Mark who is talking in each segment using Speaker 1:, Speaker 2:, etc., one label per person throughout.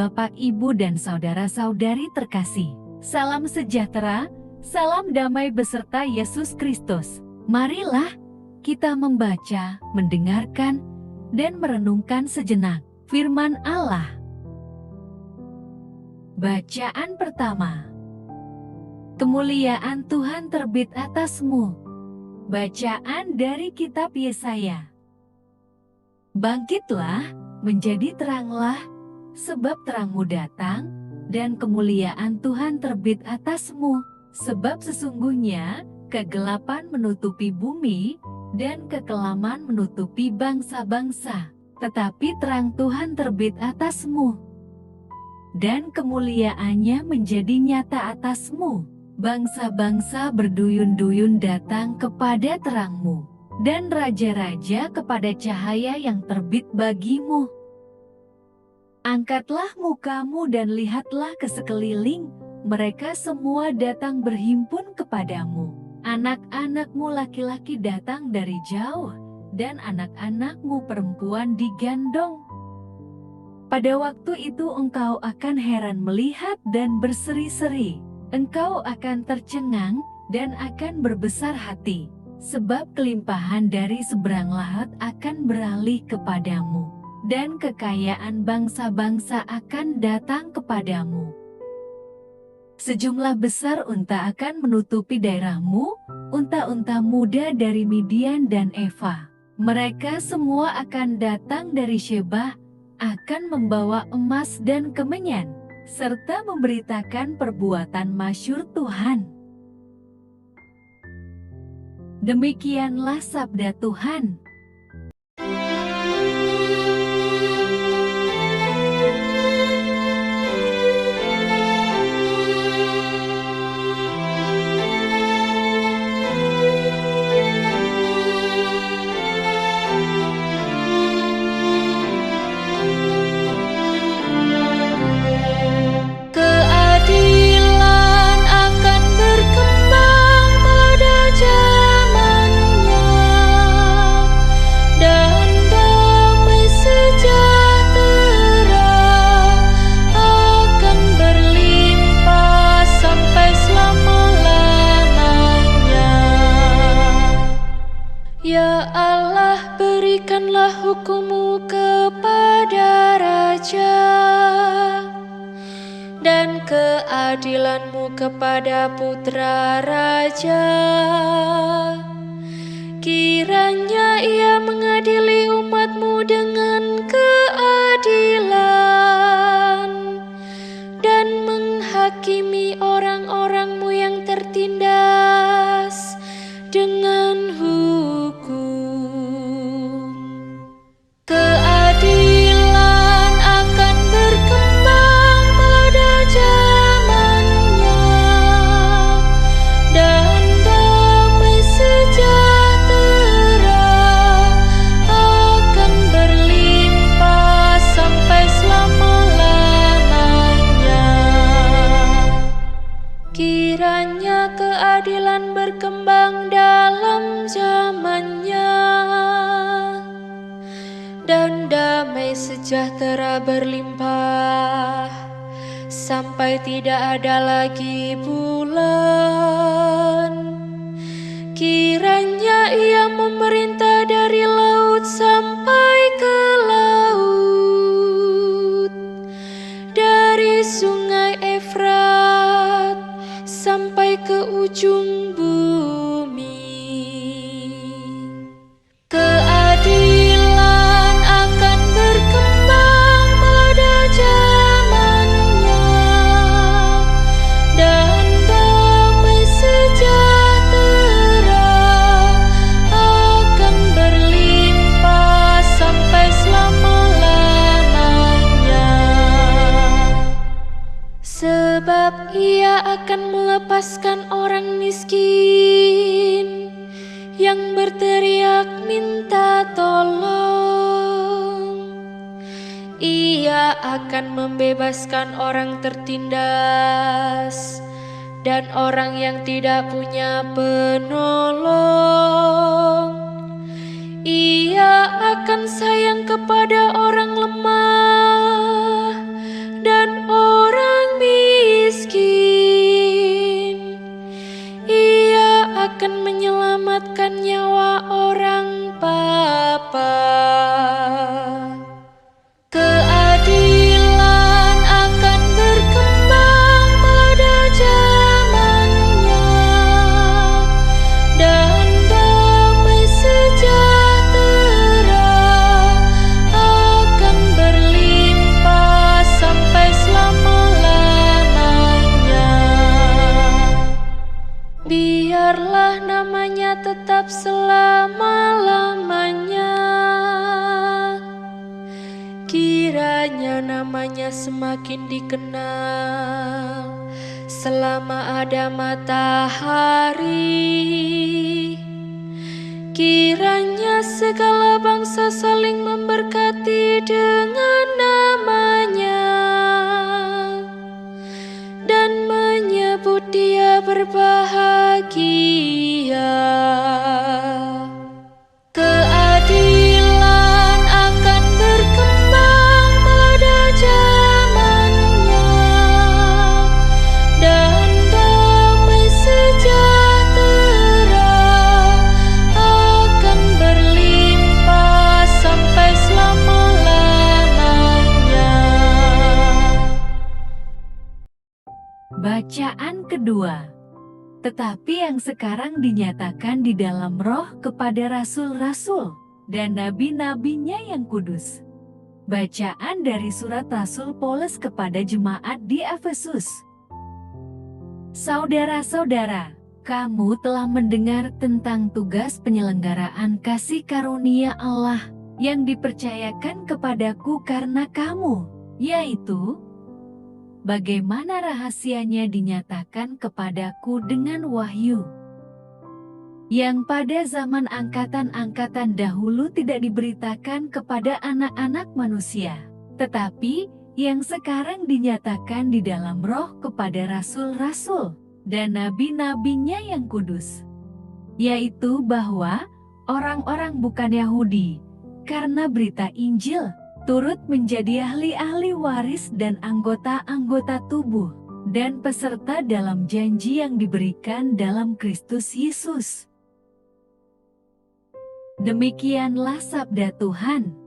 Speaker 1: Bapak, Ibu, dan saudara-saudari terkasih. Salam sejahtera, salam damai beserta Yesus Kristus. Marilah kita membaca, mendengarkan, dan merenungkan sejenak firman Allah. Bacaan pertama. Kemuliaan Tuhan terbit atasmu. Bacaan dari kitab Yesaya. Bangkitlah, menjadi teranglah, sebab terangmu datang, dan kemuliaan Tuhan terbit atasmu. Sebab sesungguhnya kegelapan menutupi bumi, dan kekelaman menutupi bangsa-bangsa. Tetapi terang Tuhan terbit atasmu, dan kemuliaannya menjadi nyata atasmu. Bangsa-bangsa berduyun-duyun datang kepada terangmu, dan raja-raja kepada cahaya yang terbit bagimu. Angkatlah mukamu dan lihatlah ke sekeliling, mereka semua datang berhimpun kepadamu. Anak-anakmu laki-laki datang dari jauh, dan anak-anakmu perempuan digandong. Pada waktu itu engkau akan heran melihat dan berseri-seri. Engkau akan tercengang dan akan berbesar hati, sebab kelimpahan dari seberang laut akan beralih kepadamu, dan kekayaan bangsa-bangsa akan datang kepadamu. Sejumlah besar unta akan menutupi daerahmu, unta-unta muda dari Midian dan Eva. Mereka semua akan datang dari Sheba, akan membawa emas dan kemenyan, serta memberitakan perbuatan masyhur Tuhan. Demikianlah sabda Tuhan.
Speaker 2: Ya Allah, berikanlah hukum-Mu kepada raja, dan keadilan-Mu kepada putra raja. Kiranya Ia mengadili umat-Mu dengan keadilan, dan menghakimi orang-orang-Mu yang tertindas dengan hukum. Keadilan akan berkembang pada zamannya, dan damai sejahtera akan berlimpah sampai selama-lamanya. Kiranya keadilan berkembang dalam zamannya, dan damai sejahtera berlimpah sampai tidak ada lagi bulan. Kiranya Ia memerintah dari laut sampai ke laut, dari sungai Efrat sampai ke ujung bumi. Keadilan akan berkembang pada zamannya, dan damai sejahtera akan berlimpah sampai selama-lamanya. Sebab Ia akan melepaskan orang miskin yang berteriak minta tolong. Ia akan membebaskan orang tertindas dan orang yang tidak punya penolong. Ia akan sayang kepada orang lemah dan namanya tetap selama-lamanya. Kiranya namanya semakin dikenal selama ada matahari. Kiranya segala bangsa saling memberkati dengan namanya dan menyebut dia berbahagia. Keadilan akan berkembang pada zamannya, dan damai sejahtera akan berlimpah sampai selama-lamanya.
Speaker 1: Bacaan kedua. Tetapi yang sekarang dinyatakan di dalam roh kepada rasul-rasul dan nabi-nabinya yang kudus. Bacaan dari surat Rasul Paulus kepada jemaat di Efesus. Saudara-saudara, kamu telah mendengar tentang tugas penyelenggaraan kasih karunia Allah yang dipercayakan kepadaku karena kamu, yaitu bagaimana rahasianya dinyatakan kepadaku dengan wahyu, yang pada zaman angkatan-angkatan dahulu tidak diberitakan kepada anak-anak manusia, tetapi yang sekarang dinyatakan di dalam roh kepada rasul-rasul dan nabi-nabinya yang kudus, yaitu bahwa orang-orang bukan Yahudi, karena berita Injil, turut menjadi ahli-ahli waris dan anggota-anggota tubuh, dan peserta dalam janji yang diberikan dalam Kristus Yesus. Demikianlah sabda Tuhan.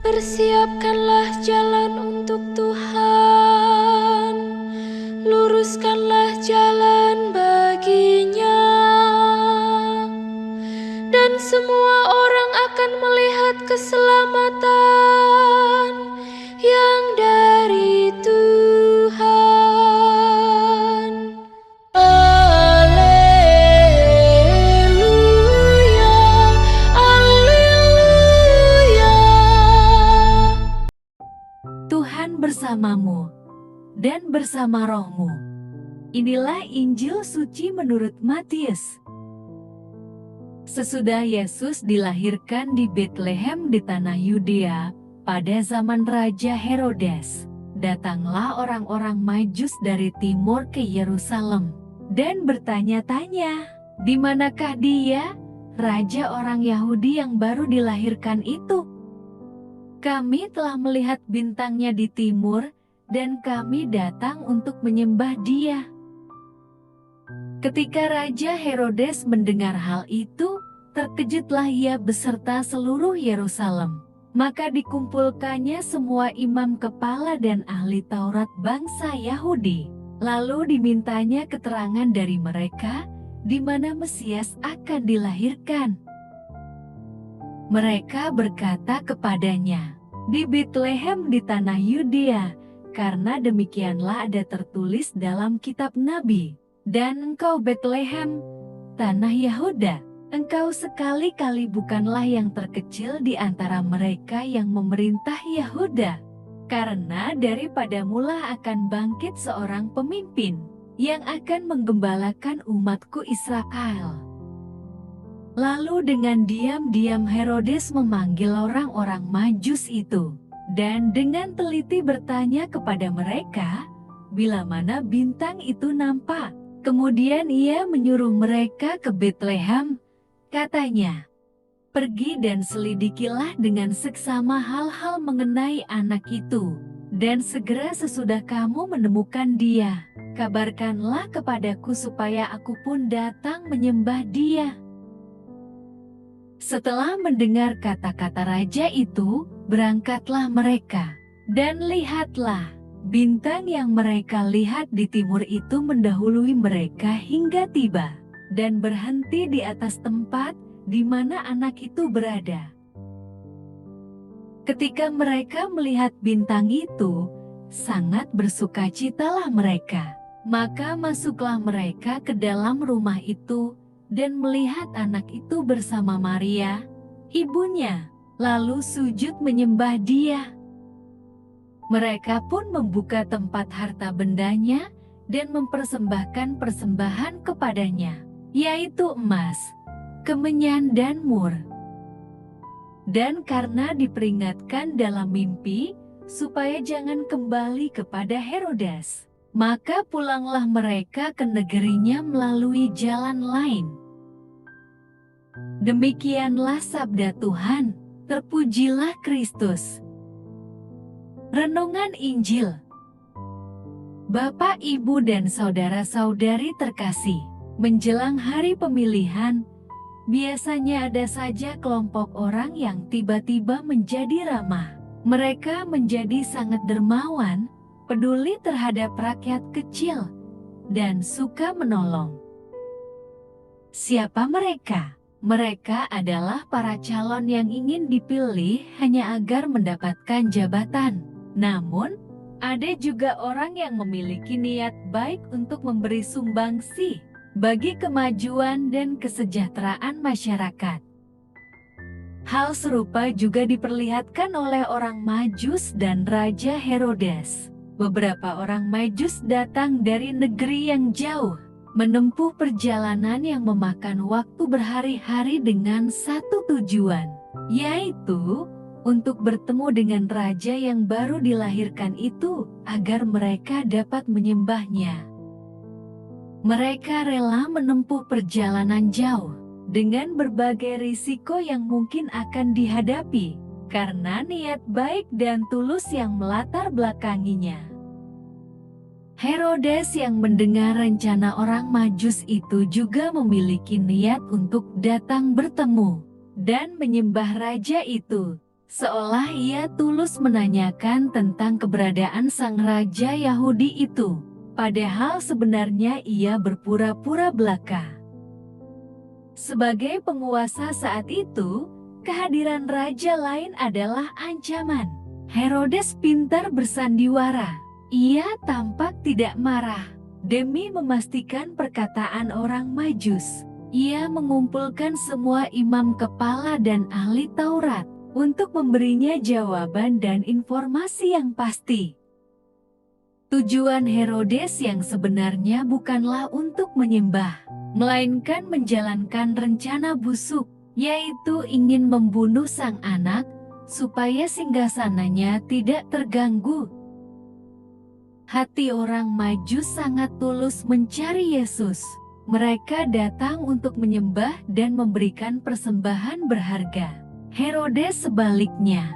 Speaker 2: Persiapkanlah jalan untuk Tuhan, luruskanlah jalan baginya, dan semua orang akan melihat keselamatan yang dari Tuhan.
Speaker 1: Tuhan bersamamu dan bersama rohmu. Inilah Injil suci menurut Matius. Sesudah Yesus dilahirkan di Betlehem di tanah Yudea, pada zaman Raja Herodes, datanglah orang-orang Majus dari timur ke Yerusalem dan bertanya-tanya, "Di manakah dia, raja orang Yahudi yang baru dilahirkan itu? Kami telah melihat bintangnya di timur, dan kami datang untuk menyembah dia." Ketika Raja Herodes mendengar hal itu, terkejutlah ia beserta seluruh Yerusalem. Maka dikumpulkannya semua imam kepala dan ahli Taurat bangsa Yahudi. Lalu dimintanya keterangan dari mereka, di mana Mesias akan dilahirkan. Mereka berkata kepadanya, "Di Betlehem di tanah Yudea, karena demikianlah ada tertulis dalam kitab Nabi. Dan engkau Betlehem, tanah Yehuda, engkau sekali-kali bukanlah yang terkecil di antara mereka yang memerintah Yehuda. Karena daripadamulah akan bangkit seorang pemimpin, yang akan menggembalakan umatku Israel." Lalu dengan diam-diam Herodes memanggil orang-orang Majus itu, dan dengan teliti bertanya kepada mereka, bila mana bintang itu nampak. Kemudian ia menyuruh mereka ke Betlehem, katanya, "Pergi dan selidikilah dengan seksama hal-hal mengenai anak itu, dan segera sesudah kamu menemukan dia, kabarkanlah kepadaku supaya aku pun datang menyembah dia." Setelah mendengar kata-kata raja itu, berangkatlah mereka, dan lihatlah, Bintang yang mereka lihat di timur itu mendahului mereka hingga tiba dan berhenti di atas tempat di mana anak itu berada. Ketika mereka melihat bintang itu, sangat bersukacitalah mereka. Maka masuklah mereka ke dalam rumah itu dan melihat anak itu bersama Maria, ibunya, lalu sujud menyembah dia. Mereka pun membuka tempat harta bendanya dan mempersembahkan persembahan kepadanya, yaitu emas, kemenyan dan mur. Dan karena diperingatkan dalam mimpi, supaya jangan kembali kepada Herodes, maka pulanglah mereka ke negerinya melalui jalan lain. Demikianlah sabda Tuhan, terpujilah Kristus. Renungan Injil. Bapak, Ibu, dan saudara-saudari terkasih, menjelang hari pemilihan, biasanya ada saja kelompok orang yang tiba-tiba menjadi ramah. Mereka menjadi sangat dermawan, peduli terhadap rakyat kecil, dan suka menolong. Siapa mereka? Mereka adalah para calon yang ingin dipilih hanya agar mendapatkan jabatan. Namun, ada juga orang yang memiliki niat baik untuk memberi sumbangsi bagi kemajuan dan kesejahteraan masyarakat. Hal serupa juga diperlihatkan oleh orang Majus dan Raja Herodes. Beberapa orang Majus datang dari negeri yang jauh, menempuh perjalanan yang memakan waktu berhari-hari dengan satu tujuan, yaitu untuk bertemu dengan raja yang baru dilahirkan itu, agar mereka dapat menyembahnya. Mereka rela menempuh perjalanan jauh, dengan berbagai risiko yang mungkin akan dihadapi, karena niat baik dan tulus yang melatar belakanginya. Herodes yang mendengar rencana orang Majus itu juga memiliki niat untuk datang bertemu dan menyembah raja itu, seolah ia tulus menanyakan tentang keberadaan sang raja Yahudi itu, padahal sebenarnya ia berpura-pura belaka. Sebagai penguasa saat itu, kehadiran raja lain adalah ancaman. Herodes pintar bersandiwara. Ia tampak tidak marah. Demi memastikan perkataan orang Majus, ia mengumpulkan semua imam kepala dan ahli Taurat untuk memberinya jawaban dan informasi yang pasti. Tujuan Herodes yang sebenarnya bukanlah untuk menyembah, melainkan menjalankan rencana busuk, yaitu ingin membunuh sang anak, supaya singgasananya tidak terganggu. Hati orang Majus sangat tulus mencari Yesus. Mereka datang untuk menyembah dan memberikan persembahan berharga. Herodes sebaliknya.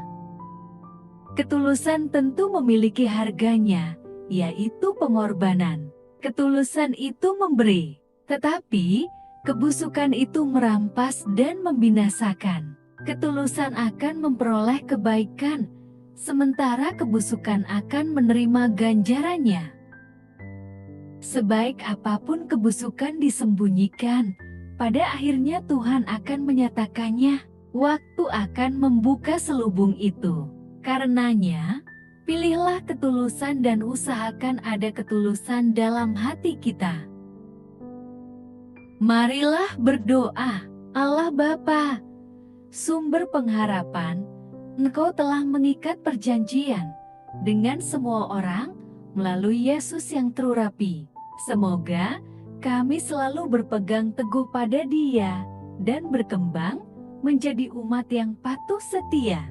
Speaker 1: Ketulusan tentu memiliki harganya, yaitu pengorbanan. Ketulusan itu memberi, tetapi kebusukan itu merampas dan membinasakan. Ketulusan akan memperoleh kebaikan, sementara kebusukan akan menerima ganjarannya. Sebaik apapun kebusukan disembunyikan, pada akhirnya Tuhan akan menyatakannya. Waktu akan membuka selubung itu. Karenanya, pilihlah ketulusan dan usahakan ada ketulusan dalam hati kita. Marilah berdoa. Allah Bapa, sumber pengharapan, Engkau telah mengikat perjanjian dengan semua orang melalui Yesus yang terurapi. Semoga kami selalu berpegang teguh pada Dia dan berkembang menjadi umat yang patuh setia.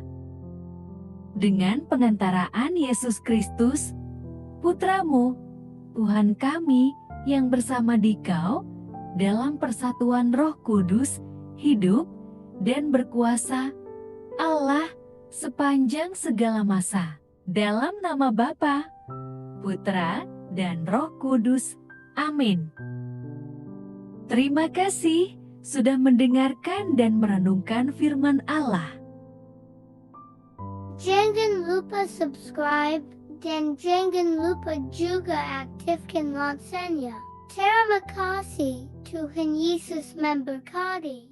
Speaker 1: Dengan pengantaraan Yesus Kristus, Putra-Mu, Tuhan kami yang bersama Dikau, dalam persatuan Roh Kudus, hidup dan berkuasa, Allah, sepanjang segala masa. Dalam nama Bapa, Putra, dan Roh Kudus. Amin. Terima kasih sudah mendengarkan dan merenungkan firman Allah.
Speaker 2: Jangan lupa subscribe
Speaker 3: Dan jangan lupa juga aktifkan loncengnya. Terima kasih, Tuhan Yesus memberkati.